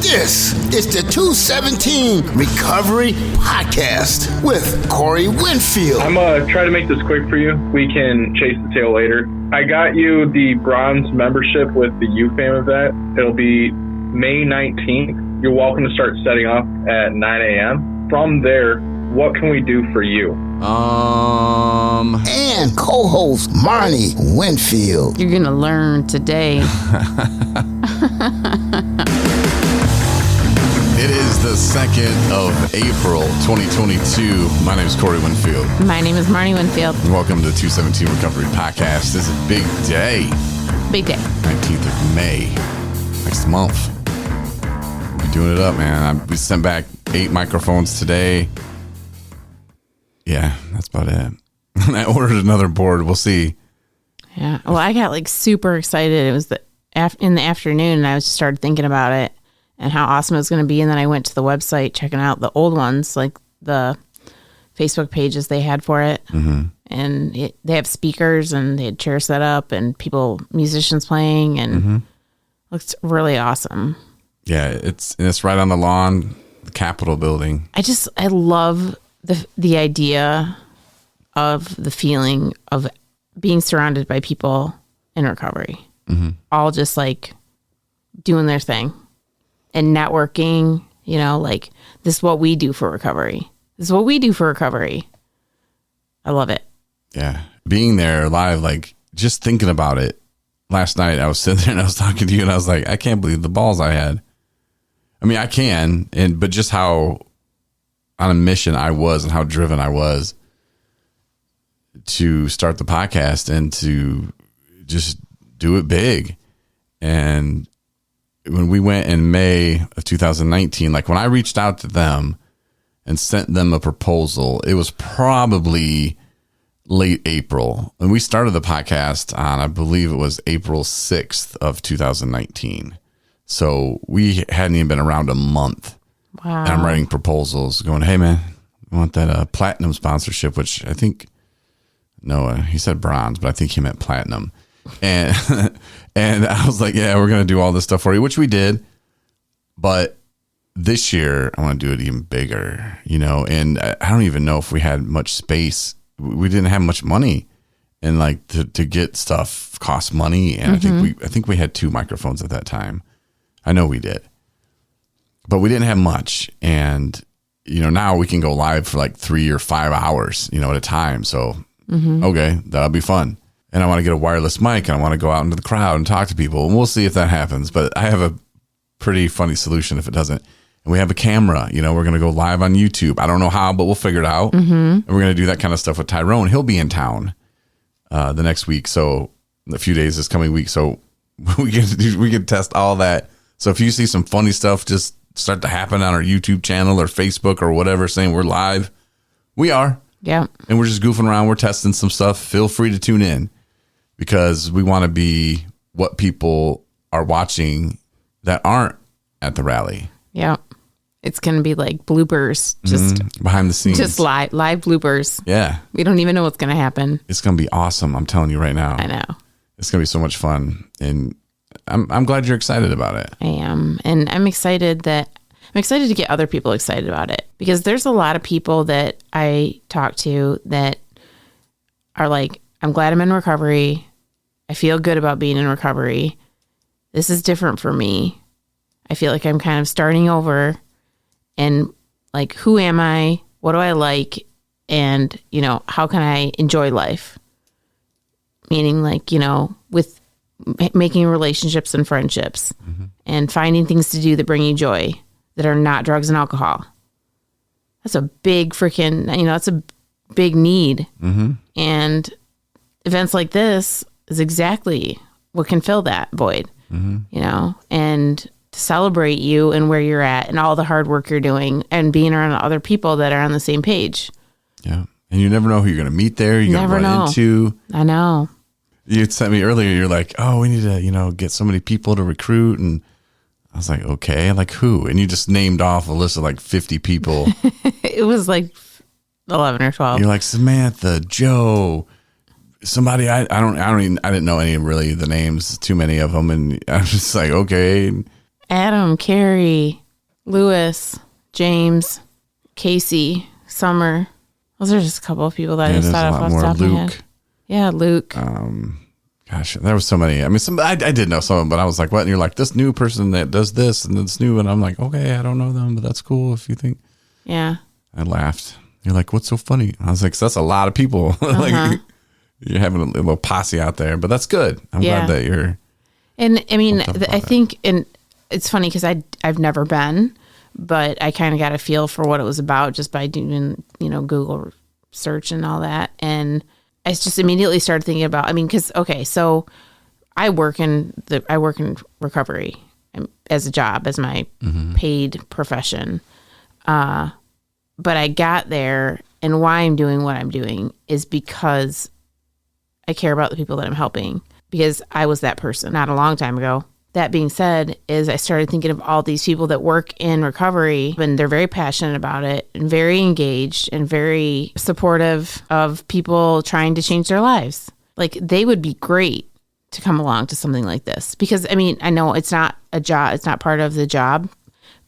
This is the 217 Recovery Podcast with Corey Winfield. I'm going to try to make this quick for you. We can chase the tail later. I got you the bronze membership with the UFAM event. It'll be May 19th. You're welcome to start setting up at 9 a.m. From there, what can we do for you? And co-host Marnie Winfield. You're gonna learn today. It is the 2nd of April, 2022. My name is Corey Winfield. My name is Marnie Winfield. And welcome to 217 Recovery Podcast. This is a big day. Big day. 19th of May. Next month. We're doing it up, man. We sent back 8 microphones today. Yeah, that's about it. I ordered another board. We'll see. Yeah. Well, I got like super excited. It was in the afternoon, and I just started thinking about it and how awesome it was going to be. And then I went to the website checking out the old ones, like the Facebook pages they had for it. Mm-hmm. And they have speakers and they had chairs set up and musicians playing, and looks really awesome. Yeah, it's right on the lawn, the Capitol building. I love the idea of the feeling of being surrounded by people in recovery, all just like doing their thing and networking, like this is what we do for recovery. This is what we do for recovery. I love it. Yeah. Being there live, like just thinking about it. Last night I was sitting there and I was talking to you and I was like, I can't believe the balls I had. I mean, I can, but just how on a mission I was and how driven I was to start the podcast and to just do it big. And when we went in May of 2019, like when I reached out to them and sent them a proposal, it was probably late April. And we started the podcast on, I believe it was April 6th of 2019. So we hadn't even been around a month. Wow. And I'm writing proposals going, hey man, I want that platinum sponsorship, which I think, he said bronze, but I think he meant platinum. And and I was like, yeah, we're going to do all this stuff for you, which we did. But this year I want to do it even bigger, and I don't even know if we had much space. We didn't have much money, and like to get stuff costs money. And I think we had 2 microphones at that time. I know we did. But we didn't have much. And, now we can go live for like 3 or 5 hours, at a time. So, okay, that'll be fun. And I want to get a wireless mic and I want to go out into the crowd and talk to people. And we'll see if that happens. But I have a pretty funny solution if it doesn't. And we have a camera, we're going to go live on YouTube. I don't know how, but we'll figure it out. And we're going to do that kind of stuff with Tyrone. He'll be in town the next week. So a few days this coming week. So we can test all that. So if you see some funny stuff just start to happen on our YouTube channel or Facebook or whatever, saying we're live, we are. Yeah. And we're just goofing around. We're testing some stuff. Feel free to tune in because we want to be what people are watching that aren't at the rally. Yeah. It's going to be like bloopers, just behind the scenes, just live bloopers. Yeah. We don't even know what's going to happen. It's going to be awesome. I'm telling you right now. I know. It's going to be so much fun. And I'm glad you're excited about it. I am. And I'm excited to get other people excited about it, because there's a lot of people that I talk to that are like, I'm glad I'm in recovery. I feel good about being in recovery. This is different for me. I feel like I'm kind of starting over, and like, who am I? What do I like? And, how can I enjoy life? Meaning like, with making relationships and friendships and finding things to do that bring you joy that are not drugs and alcohol. That's a big freaking, that's a big need. And events like this is exactly what can fill that void, and to celebrate you and where you're at and all the hard work you're doing and being around other people that are on the same page. Yeah. And you never know who you're going to meet there. You're going to run into. I know. You sent me earlier, you're like, oh, we need to, get so many people to recruit. And I was like, okay, like who? And you just named off a list of like 50 people. It was like 11 or 12. You're like, Samantha, Joe, somebody I didn't know any really the names, too many of them. And I was just like, okay. Adam, Carrie, Lewis, James, Casey, Summer. Those are just a couple of people that I just there's thought a of lot off the more. top of my head. Luke. Yeah, Luke. Gosh, there was so many. I mean, I did know some of them, but I was like, what? And you're like, this new person that does this and it's new. And I'm like, okay, I don't know them, but that's cool if you think. Yeah. I laughed. You're like, what's so funny? I was like, so that's a lot of people. Like, you're having a little posse out there, but that's good. I'm glad that you're. And I mean, I it. think, and it's funny because I've never been, but I kind of got a feel for what it was about just by doing, Google search and all that. And I just immediately started thinking about, I mean, because, okay, so I work in recovery as a job, as my paid profession. But I got there, and why I'm doing what I'm doing is because I care about the people that I'm helping, because I was that person not a long time ago. That being said, is I started thinking of all these people that work in recovery, and they're very passionate about it and very engaged and very supportive of people trying to change their lives. Like, they would be great to come along to something like this, because I mean, I know it's not a job, it's not part of the job,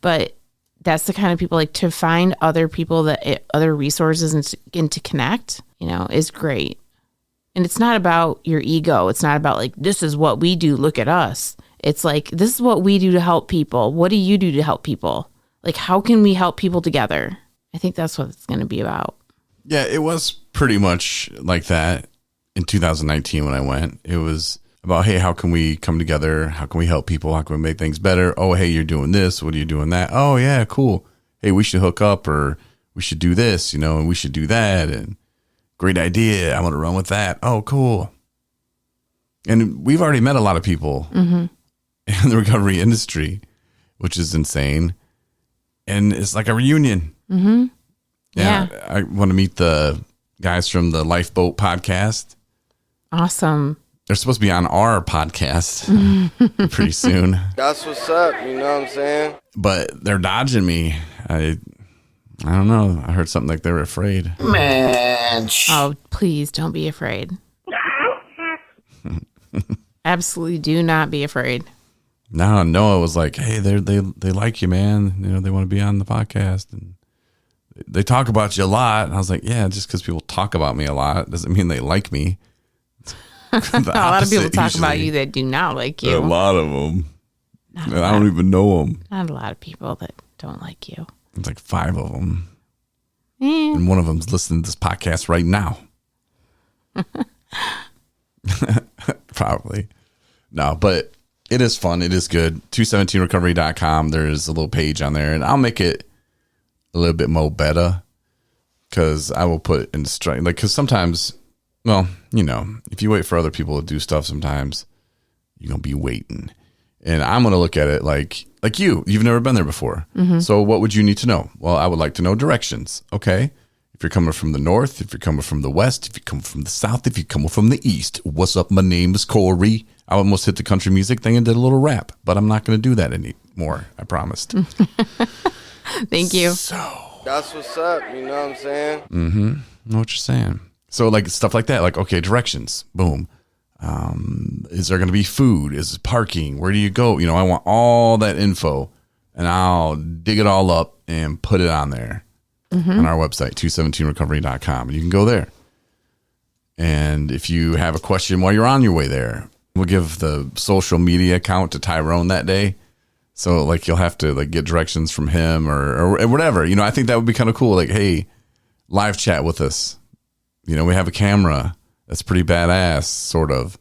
but that's the kind of people, like, to find other people other resources and to connect, is great. And it's not about your ego. It's not about like, this is what we do, look at us. It's like, this is what we do to help people. What do you do to help people? Like, how can we help people together? I think that's what it's going to be about. Yeah, it was pretty much like that in 2019 when I went. It was about, hey, how can we come together? How can we help people? How can we make things better? Oh, hey, you're doing this. What are you doing that? Oh, yeah, cool. Hey, we should hook up, or we should do this, and we should do that. And great idea. I want to run with that. Oh, cool. And we've already met a lot of people in the recovery industry, which is insane. And it's like a reunion. Mm-hmm. Yeah. I want to meet the guys from the Lifeboat podcast. Awesome. They're supposed to be on our podcast pretty soon. That's what's up. You know what I'm saying? But they're dodging me. I don't know. I heard something like they were afraid. Man, Oh, please don't be afraid. Absolutely do not be afraid. No, Noah was like, hey, they like you, man. They want to be on the podcast. And they talk about you a lot. And I was like, yeah, just because people talk about me a lot doesn't mean they like me. A lot of people talk about you that do not like you. A lot of them. And I don't even know them. Not a lot of people that don't like you. It's like 5 of them. And one of them's listening to this podcast right now. Probably. No, but it is fun. It is good. 217recovery.com. There's a little page on there, and I'll make it a little bit more better, because I will put in strike. Like, because sometimes, well, if you wait for other people to do stuff, sometimes you're going to be waiting. And I'm going to look at it like you've never been there before. Mm-hmm. So what would you need to know? Well, I would like to know directions. Okay. If you're coming from the north, if you're coming from the west, if you come from the south, if you're coming from the east, what's up? My name is Corey. I almost hit the country music thing and did a little rap, but I'm not going to do that anymore. I promised. Thank you. So That's what's up. You know what I'm saying? mm-hmm. I know what you're saying. So like stuff like that, like, okay, directions, boom. Is there going to be food? Is it parking? Where do you go? I want all that info, and I'll dig it all up and put it on there on our website, 217recovery.com. And you can go there. And if you have a question while you're on your way there, we'll give the social media account to Tyrone that day. So like, you'll have to like get directions from him or whatever. I think that would be kind of cool. Like, hey, live chat with us. We have a camera. That's pretty badass, sort of.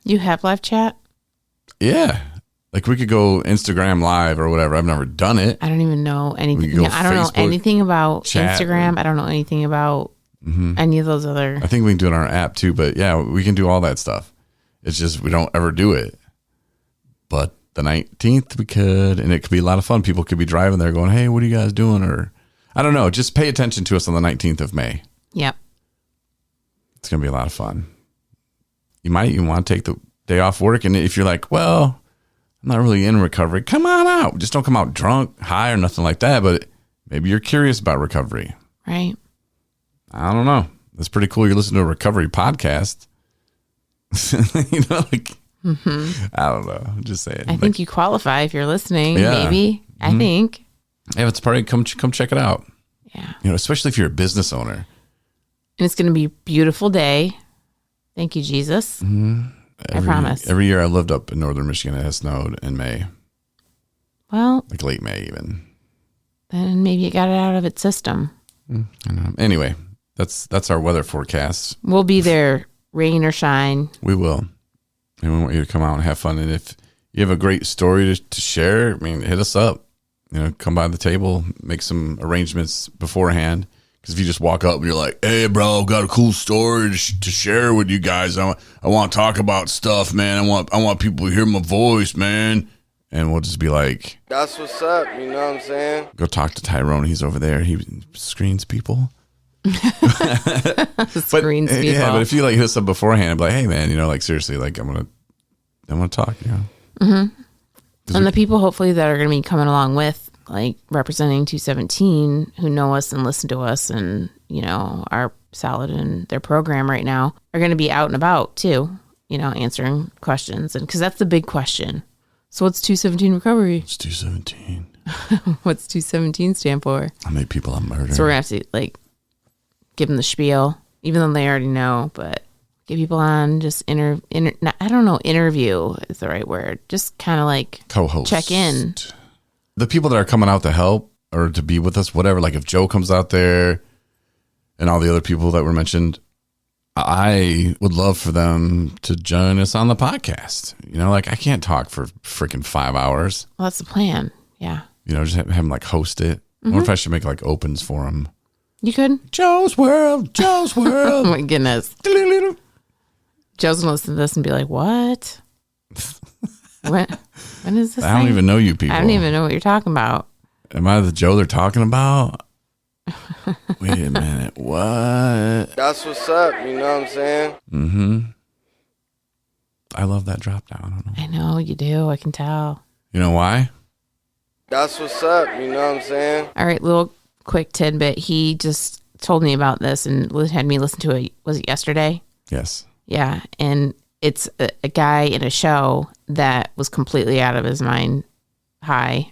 You have live chat? Yeah. Like, we could go Instagram live or whatever. I've never done it. I don't even know anything. go I don't know Facebook anything about chat. Instagram. I don't know anything about any of those other. I think we can do it on our app too, but yeah, we can do all that stuff. It's just we don't ever do it. But the 19th we could, and it could be a lot of fun. People could be driving there going, hey, what are you guys doing? Or I don't know. Just pay attention to us on the 19th of May. Yep. It's going to be a lot of fun. You might even want to take the day off work. And if you're like, well, I'm not really in recovery, come on out. Just don't come out drunk, high, or nothing like that. But maybe you're curious about recovery. Right. I don't know. That's pretty cool. You're listening to a recovery podcast. Like, I don't know. I'm just saying. I think you qualify if you're listening. Yeah. Maybe. I think. if it's a party, come check it out. Yeah. You know, especially if you're a business owner. And it's going to be a beautiful day. Thank you, Jesus. I promise. Every year I lived up in northern Michigan, it has snowed in May, Well, like late May even. then maybe it got it out of its system. I don't know. Anyway, that's our weather forecast. We'll be there, rain or shine. We will. And we want you to come out and have fun. And if you have a great story to share, I mean, hit us up. You know, come by the table, make some arrangements beforehand. Because if you just walk up and you're like, "Hey, bro, I've got a cool story to share with you guys. I want to talk about stuff, man. I want people to hear my voice, man." And we'll just be like, That's what's up, you know what I'm saying? "Go talk to Tyrone. He's over there. He screens people." Screens people. Yeah, but if you like hit us up beforehand and be like, "Hey, man, you know, like seriously, like I'm gonna talk," you know. And the people hopefully that are going to be coming along with, like representing 217, who know us and listen to us and, you know, are solid in their program right now, are going to be out and about too, you know, answering questions. And because that's the big question. So what's 217 recovery? It's 217. What's 217 stand for? How many people I murdered? So we're going to have to like give them the spiel, even though they already know, but get people on, just I don't know, interview is the right word. Just kind of like Co-host. check in. The people that are coming out to help or to be with us, whatever, like if Joe comes out there and all the other people that were mentioned, I would love for them to join us on the podcast. You know, like I can't talk for freaking 5 hours. Well, that's the plan. Yeah. You know, just have them like host it. I wonder if I should make like opens for them. You could? Joe's World, Joe's Oh World. my goodness. Joe's gonna listen to this and be like, "What? when is this? I don't thing? even know you people. I don't even know what you're talking about." Am I the Joe they're talking about? Wait a minute. What? That's what's up, you know what I'm saying? Mm-hmm. I love that drop down. I don't know. I know you do. I can tell. You know why? That's what's up, you know what I'm saying? All right, little quick tidbit. He just told me about this and had me listen to it. Was it yesterday? Yes. Yeah, and it's a guy in a show that was completely out of his mind high,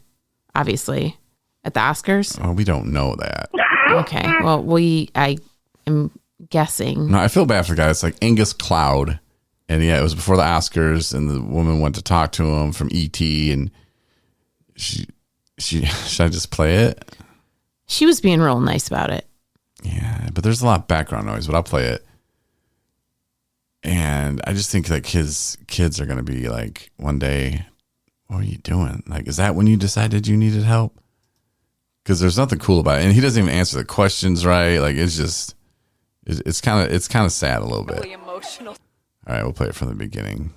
obviously, at the Oscars. Oh, we don't know that. Okay, well, I am guessing. No, I feel bad for the guy. It's like Angus Cloud. And yeah, it was before the Oscars, and the woman went to talk to him from E.T., and she should I just play it? She was being real nice about it. Yeah, but there's a lot of background noise, but I'll play it. And I just think like his kids are going to be like, one day, what are you doing? Like, is that when you decided you needed help? Because there's nothing cool about it. And he doesn't even answer the questions right. Like, it's just, it's kind of sad a little bit. Really emotional. All right, we'll play it from the beginning.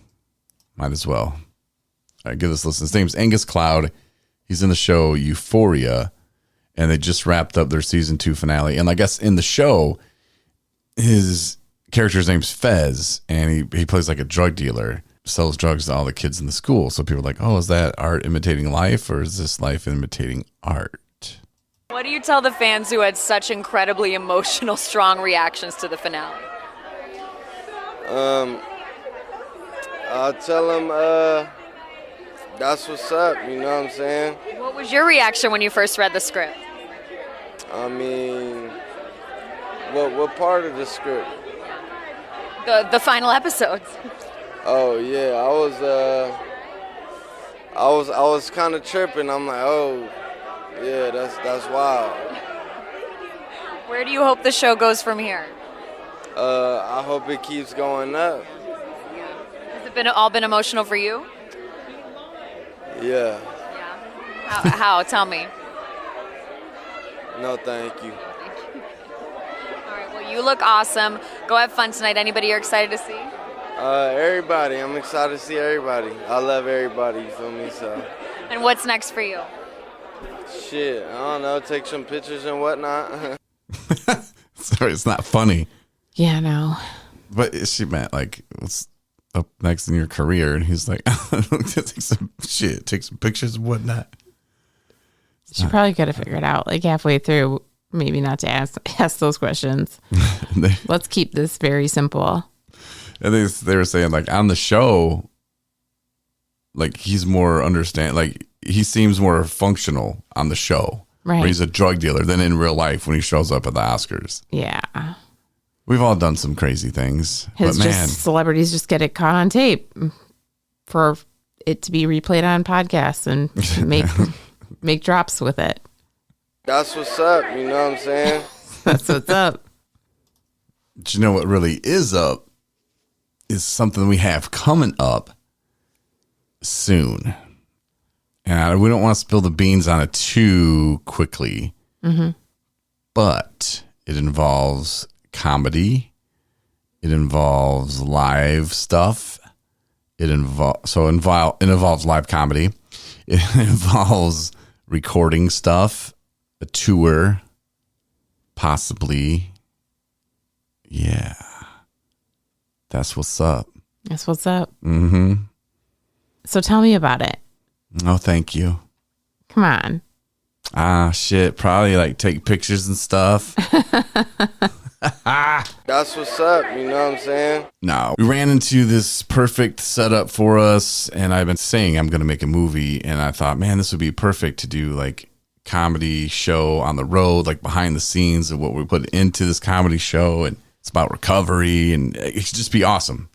Might as well. All right, give this a listen. His name's Angus Cloud. He's in the show Euphoria, and they just wrapped up their season 2 finale. And I guess in the show, his character's name's Fez, and he plays like a drug dealer, sells drugs to all the kids in the school. So people are like, "Oh, is that art imitating life, or is this life imitating art?" What do you tell the fans who had such incredibly emotional, strong reactions to the finale? I'll tell them, that's what's up, you know what I'm saying? What was your reaction when you first read the script? I mean, what part of the script? The final episodes. Oh yeah, I was kind of tripping. I'm like, oh, yeah, that's wild. Where do you hope the show goes from here? I hope it keeps going up. Has it all been emotional for you? Yeah. Yeah. How? Tell me. No, thank you. All right. Well, you look awesome. Go have fun tonight. Anybody you're excited to see? Everybody. I'm excited to see everybody. I love everybody. You feel me? So. And what's next for you? Shit. I don't know. Take some pictures and whatnot. Sorry, it's not funny. Yeah, no. But she meant like, what's up next in your career? And he's like, take some pictures and whatnot. She probably could have figured it out like halfway through, maybe not to ask those questions. Let's keep this very simple. And they were saying like on the show, like he's more like he seems more functional on the show. Right. Where he's a drug dealer than in real life when he shows up at the Oscars. Yeah. We've all done some crazy things. His but man, celebrities just get it caught on tape for it to be replayed on podcasts and make drops with it. That's what's up, you know what I'm saying? That's what's up. But you know what really is up is something we have coming up soon. And we don't want to spill the beans on it too quickly. Mm-hmm. But it involves comedy. It involves live stuff. It involves live comedy. It involves recording stuff, a tour, possibly. Yeah. That's what's up. That's what's up. Mm-hmm. So tell me about it. Oh, thank you. Come on. Ah, shit. Probably like take pictures and stuff. That's what's up, you know what I'm saying? No, we ran into this perfect setup for us, and I've been saying I'm going to make a movie, and I thought, man, this would be perfect to do like comedy show on the road, like behind the scenes of what we put into this comedy show, and it's about recovery, and it could just be awesome.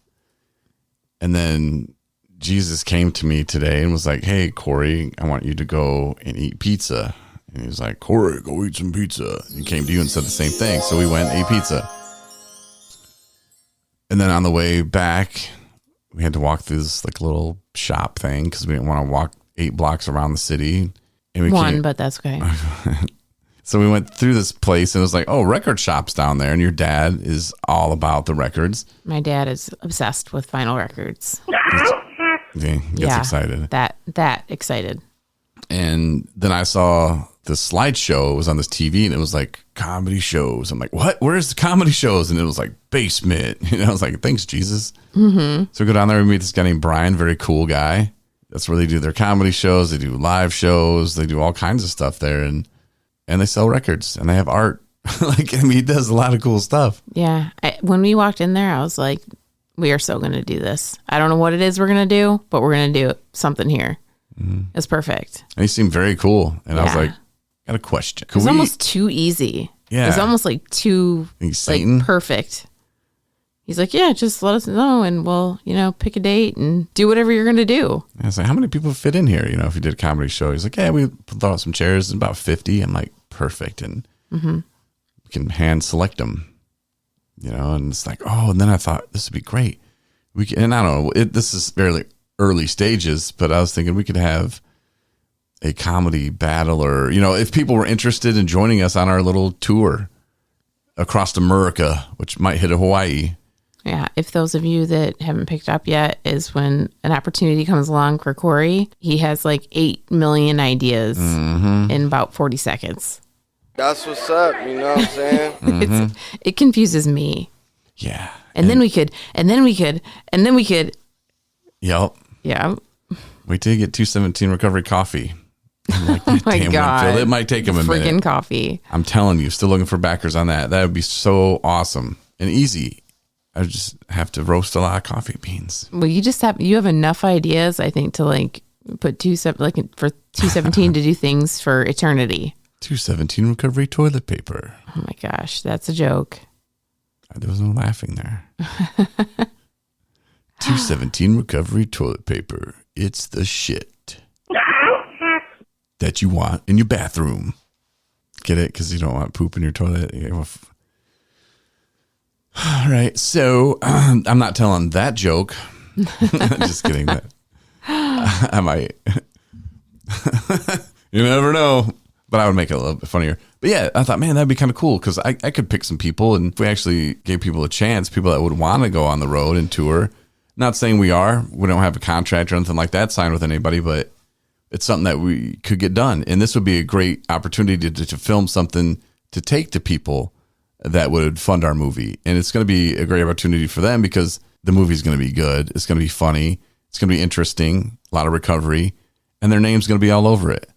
And then Jesus came to me today and was like, hey, Corey, I want you to go and eat pizza. And he was like, Corey, go eat some pizza. And he came to you and said the same thing. So we went and ate pizza. And then on the way back, we had to walk through this like little shop thing because we didn't want to walk 8 blocks around the city. And we But that's okay. So we went through this place and it was like, oh, record shop's down there. And your dad is all about the records. My dad is obsessed with vinyl records. He gets excited. That excited. And then I saw the slideshow was on this TV and it was like comedy shows. I'm like, what? Where's the comedy shows? And it was like basement. I was like, thanks, Jesus. Mm-hmm. So we go down there and meet this guy named Brian, very cool guy. That's where they do their comedy shows. They do live shows. They do all kinds of stuff there. And they sell records and they have art. He does a lot of cool stuff. Yeah. When we walked in there, I was like, we are so going to do this. I don't know what it is we're going to do, but we're going to do something here. Mm-hmm. It's perfect. And he seemed very cool. And I was like, got a question. It's almost too easy. Yeah. It's almost like too like, perfect. He's like, yeah, just let us know and we'll, pick a date and do whatever you're going to do. And I was like, how many people fit in here? If you did a comedy show? He's like, yeah, we throw out some chairs, about 50. I'm like, perfect. And we can hand select them, and it's like, oh, and then I thought this would be great. And I don't know, this is fairly early stages, but I was thinking we could have a comedy battle or, if people were interested in joining us on our little tour across America, which might hit Hawaii. Yeah. If those of you that haven't picked up yet is when an opportunity comes along for Corey, he has like 8 million ideas in about 40 seconds. That's what's up, you know what I'm saying? It confuses me. Yeah. And then we could. Yep. Yeah. Wait till you get 217 Recovery Coffee. Like, oh my God. Winfield. It might take him a minute. Freaking coffee. I'm telling you, still looking for backers on that. That would be so awesome and easy. I just have to roast a lot of coffee beans. Well, you have enough ideas, I think, to put for 217 to do things for eternity. 217 Recovery toilet paper. Oh my gosh, that's a joke. There was no laughing there. 217 Recovery toilet paper. It's the shit that you want in your bathroom. Get it? Because you don't want poop in your toilet. All right. So I'm not telling that joke. Just kidding. I might. You never know. But I would make it a little bit funnier. But yeah, I thought, man, that'd be kind of cool because I could pick some people. And if we actually gave people a chance, people that would want to go on the road and tour. Not saying we don't have a contract or anything like that signed with anybody, but it's something that we could get done. And this would be a great opportunity to film something to take to people that would fund our movie. And it's going to be a great opportunity for them because the movie's going to be good. It's going to be funny. It's going to be interesting, a lot of recovery, and their name's going to be all over it.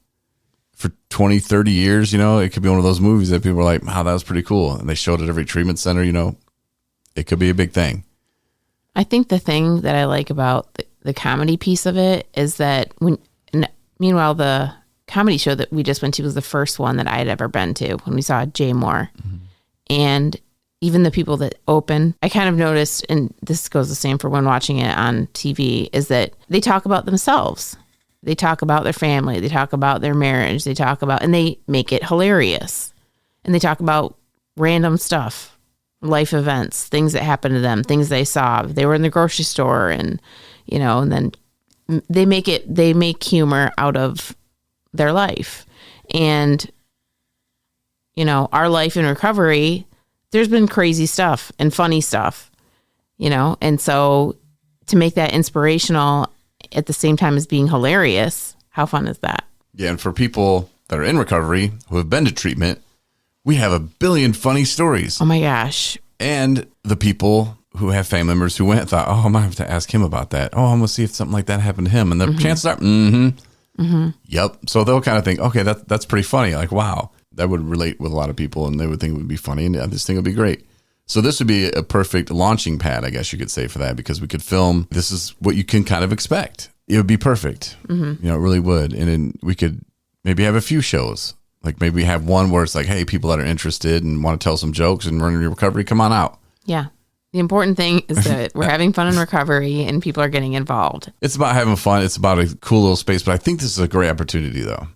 For 20, 30 years, it could be one of those movies that people are like, wow, that was pretty cool. And they showed it at every treatment center, it could be a big thing. I think the thing that I like about the comedy piece of it is that meanwhile, the comedy show that we just went to was the first one that I had ever been to when we saw Jay Moore. And even the people that open, I kind of noticed, and this goes the same for when watching it on TV, is that they talk about themselves. They talk about their family. They talk about their marriage. They talk about, and they make it hilarious. And they talk about random stuff, life events, things that happened to them, things they saw. They were in the grocery store and, and then they make humor out of their life. And, our life in recovery, there's been crazy stuff and funny stuff, and so to make that inspirational at the same time as being hilarious, how fun is that? Yeah. And for people that are in recovery who have been to treatment, we have a billion funny stories. Oh my gosh. And the people who have family members who went and thought, oh, I might have to ask him about that. Oh, I'm going to see if something like that happened to him. And the chances are, yep. So they'll kind of think, okay, that's pretty funny. Like, wow, that would relate with a lot of people and they would think it would be funny and this thing would be great. So this would be a perfect launching pad, I guess you could say, for that, because we could film. This is what you can kind of expect. It would be perfect. It really would. And then we could maybe have a few shows. Like maybe have one where it's like, hey, people that are interested and want to tell some jokes and run your recovery, come on out. Yeah. The important thing is that we're having fun in recovery and people are getting involved. It's about having fun. It's about a cool little space. But I think this is a great opportunity, though.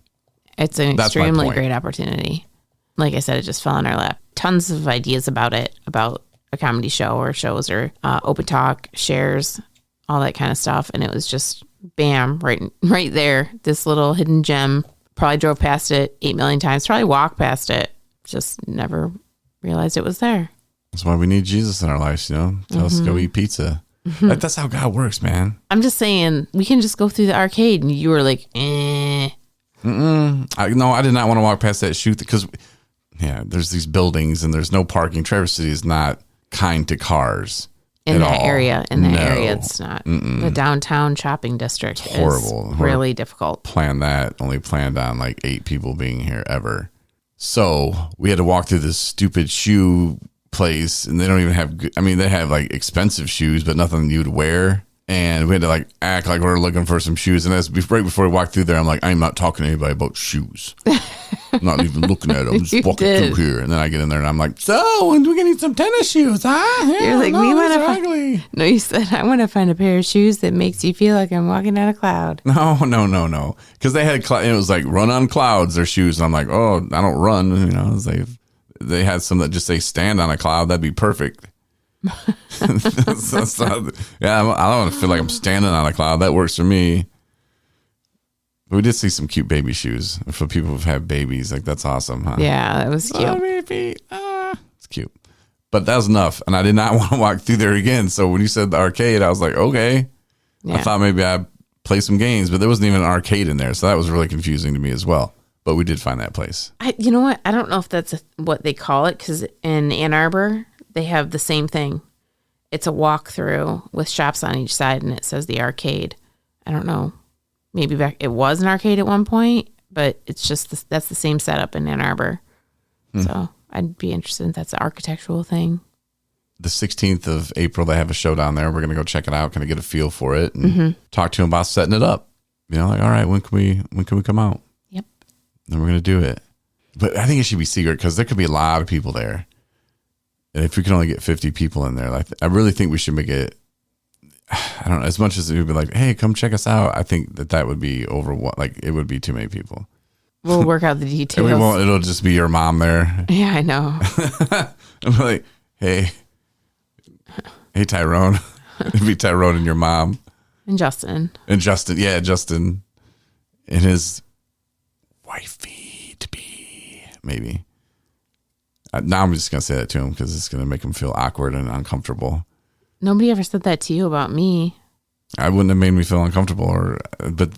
It's an extremely great opportunity. Like I said, it just fell on our lap. Tons of ideas about it, about a comedy show or shows or open talk, shares, all that kind of stuff. And it was just, bam, right there. This little hidden gem. Probably drove past it 8 million times. Probably walked past it. Just never realized it was there. That's why we need Jesus in our lives, Tell us to go eat pizza. Like, that's how God works, man. I'm just saying, we can just go through the arcade and you were like, I did not want to walk past that chute because, there's these buildings and there's no parking. Traverse City is not kind to cars. In that area, it's not. The downtown shopping district horrible. Is really difficult. Only planned on like 8 people being here ever. So we had to walk through this stupid shoe place, and they don't even have. They have like expensive shoes, but nothing you'd wear. And we had to like act like we were looking for some shoes. And that's right before we walked through there, I'm like, I'm not talking to anybody about shoes. I'm not even looking at them. I'm just walking through here. And then I get in there and I'm like, so when do we get need some tennis shoes? You're like, we want to find. No, you said, I want to find a pair of shoes that makes you feel like I'm walking down a cloud. No. Because they had, it was like run on clouds, their shoes. And I'm like, oh, I don't run. It's like, they had some that just say stand on a cloud. That'd be perfect. That's not, I don't want to feel like I'm standing on a cloud. That works for me. But we did see some cute baby shoes for people who've had babies. Like, that's awesome, huh? Yeah, that was cute. Oh, baby. It's cute. But that was enough. And I did not want to walk through there again. So when you said the arcade, I was like, okay. Yeah. I thought maybe I'd play some games, but there wasn't even an arcade in there. So that was really confusing to me as well. But we did find that place. You know what? I don't know if that's what they call it, because in Ann Arbor, they have the same thing. It's a walkthrough with shops on each side, and it says the arcade. I don't know. Maybe it was an arcade at one point, but it's just that's the same setup in Ann Arbor. So I'd be interested if that's an architectural thing. The 16th of April, they have a show down there. We're going to go check it out, kind of get a feel for it, and talk to them about setting it up. Like, all right, when can we come out? Yep. And we're going to do it. But I think it should be secret because there could be a lot of people there. And if we can only get 50 people in there, I really think we should make it, I don't know, as much as it would be like, hey, come check us out. I think that would be it would be too many people. We'll work out the details. It'll just be your mom there. Yeah, I know. I'm like, hey, Tyrone. It'd be Tyrone and your mom. And Justin. Yeah, Justin. And his wifey to be, maybe. Now I'm just going to say that to him because it's going to make him feel awkward and uncomfortable. Nobody ever said that to you about me. I wouldn't have made me feel uncomfortable, but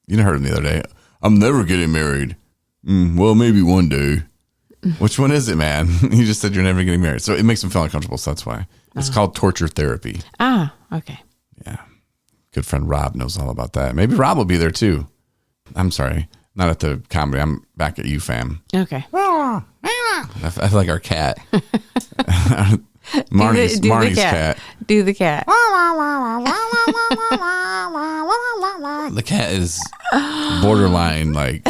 you heard him the other day. I'm never getting married. Well, maybe one day. Which one is it, man? You just said you're never getting married. So it makes him feel uncomfortable. So that's why. It's called torture therapy. Ah, okay. Yeah. Good friend Rob knows all about that. Maybe Rob will be there too. I'm sorry. Not at the comedy. I'm back at UFAM. Okay. I feel like our cat. Marnie's cat. Do the cat. The cat is borderline, like,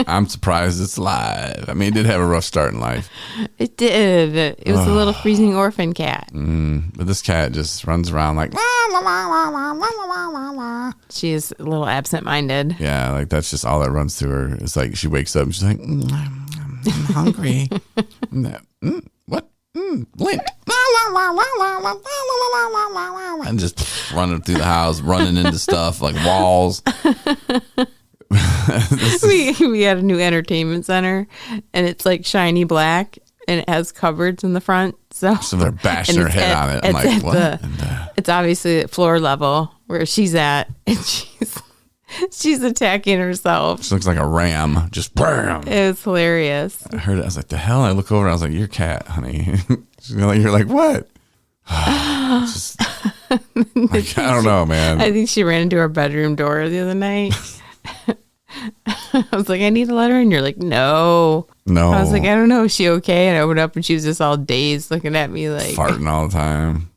I'm surprised it's alive. I mean, it did have a rough start in life. It did. It was a little freezing orphan cat. But this cat just runs around like, She is a little absent-minded. yeah, like that's just all that runs through her. It's like she wakes up and she's like, I'm hungry. What? Lint. And just running through the house, running into stuff like walls. We had a new entertainment center, and it's like shiny black, and it has cupboards in the front. So they're bashing her head on it. I'm like, what? It's obviously at floor level where she's at, and she's attacking herself. She looks like a ram. Just bam. It was hilarious. I heard it. I was like, the hell? I look over and I was like, your cat, honey. You're like, what? Just, like, I don't know, man. I think she ran into our bedroom door the other night. I was like, I need to let her in. You're like, no. I was like, I don't know. Is she okay? And I opened up and she was just all dazed looking at me like. Farting all the time.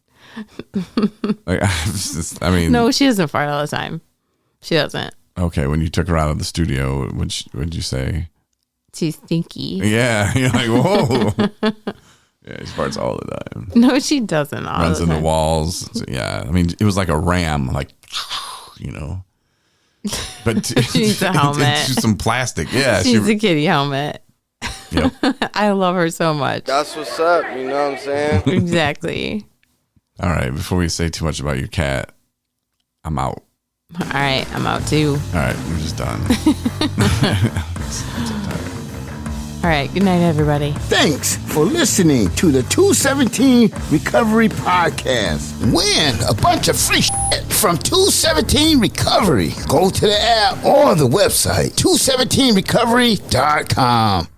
Like, I mean. No, she doesn't fart all the time. She doesn't. Okay, when you took her out of the studio, what'd you say? She's stinky. Yeah, you're like, whoa. Yeah, she farts all the time. No, she doesn't. Runs into walls. So, yeah, I mean, it was like a ram, like, you know. But she needs a helmet. Some plastic. Yeah, she needs a kitty helmet. Yep. I love her so much. That's what's up, you know what I'm saying? Exactly. All right, before we say too much about your cat, I'm out. All right, I'm out too. All right, we're just done. All right, good night, everybody. Thanks for listening to the 217 Recovery Podcast. Win a bunch of free shit from 217 Recovery. Go to the app or the website, 217recovery.com.